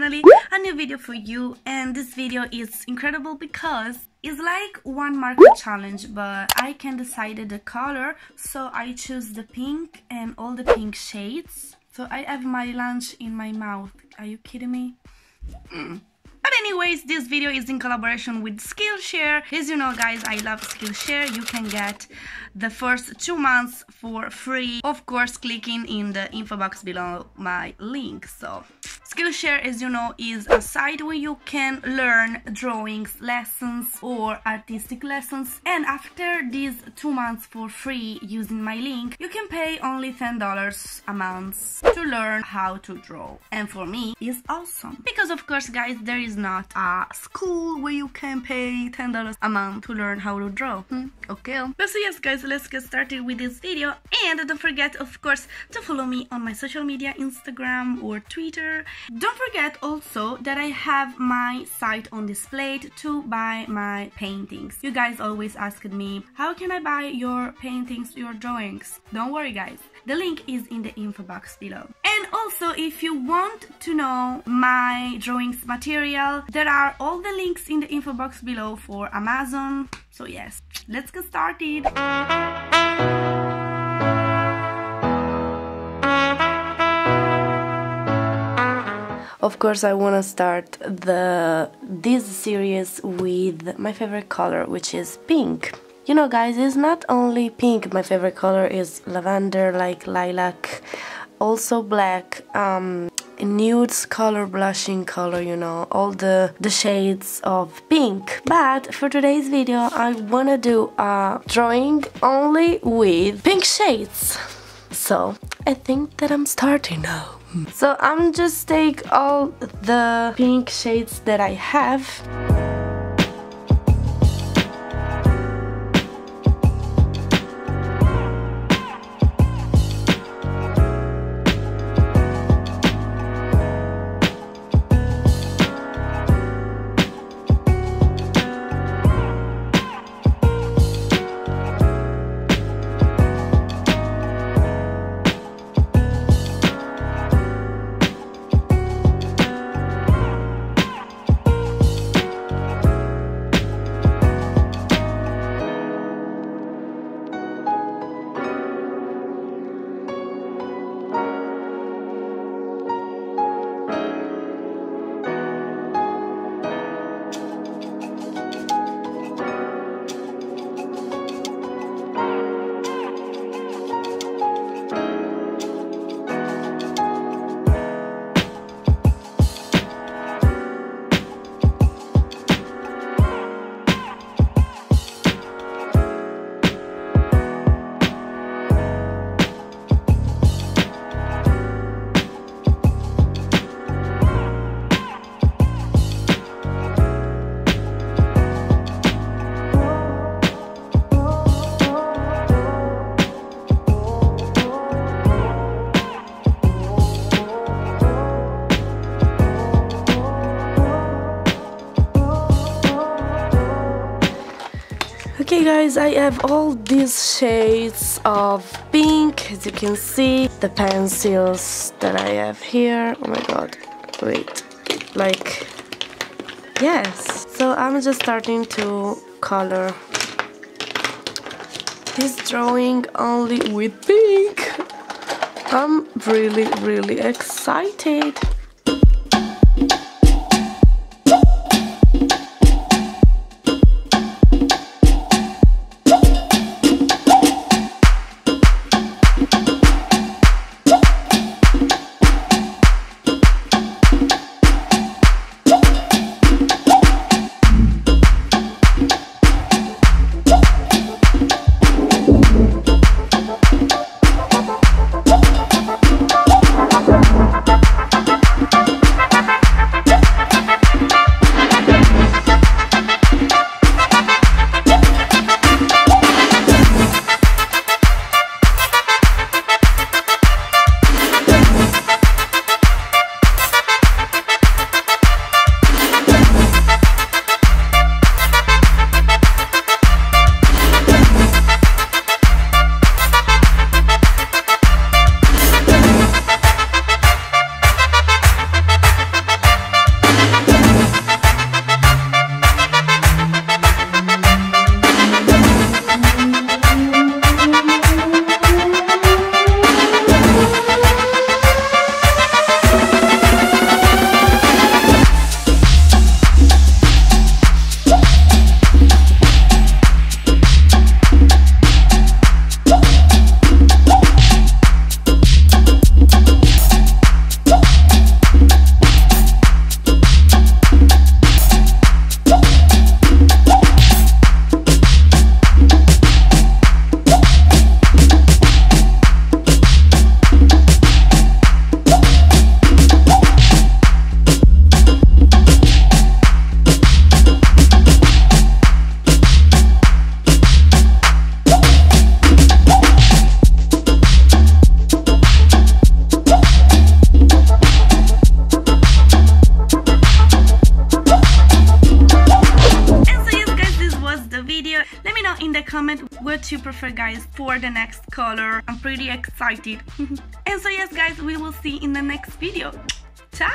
finally a new video for you, and this video is incredible because it's like one marker challenge, but I can decide the color, so I choose the pink and all the pink shades. So I have my lunch in my mouth. Are you kidding me? But anyways, this video is in collaboration with Skillshare. As you know, guys, I love Skillshare. You can get the first 2 months for free, of course, clicking in the info box below my link. So Skillshare, as you know, is a site where you can learn drawings lessons or artistic lessons, and after these 2 months for free using my link, you can pay only $10 a month to learn how to draw. And for me, it's awesome because, of course, guys, there is not a school where you can pay $10 a month to learn how to draw. Okay, but so yes, guys, let's get started with this video. And don't forget, of course, to follow me on my social media, Instagram or Twitter. Don't forget also that I have my site on display to buy my paintings. You guys always asked me, how can I buy your paintings, your drawings? Don't worry, guys, the link is in the info box below. And also, if you want to know my drawings material, there are all the links in the info box below for Amazon. So yes, let's get started. Of course, I want to start this series with my favorite color, which is pink. You know, guys, it's not only pink. My favorite color is lavender, like lilac, also black, nudes color, blushing color, you know, all the shades of pink. But for today's video, I want to do a drawing only with pink shades. So I think that I'm starting now. So I'm just take all the pink shades that I have. Okay, guys, I have all these shades of pink, as you can see. The pencils that I have here, oh my god, wait, like, yes. So I'm just starting to color this drawing only with pink. I'm really excited. what you prefer, guys, for the next color. I'm pretty excited. And so yes, guys, we will see in the next video. Ciao!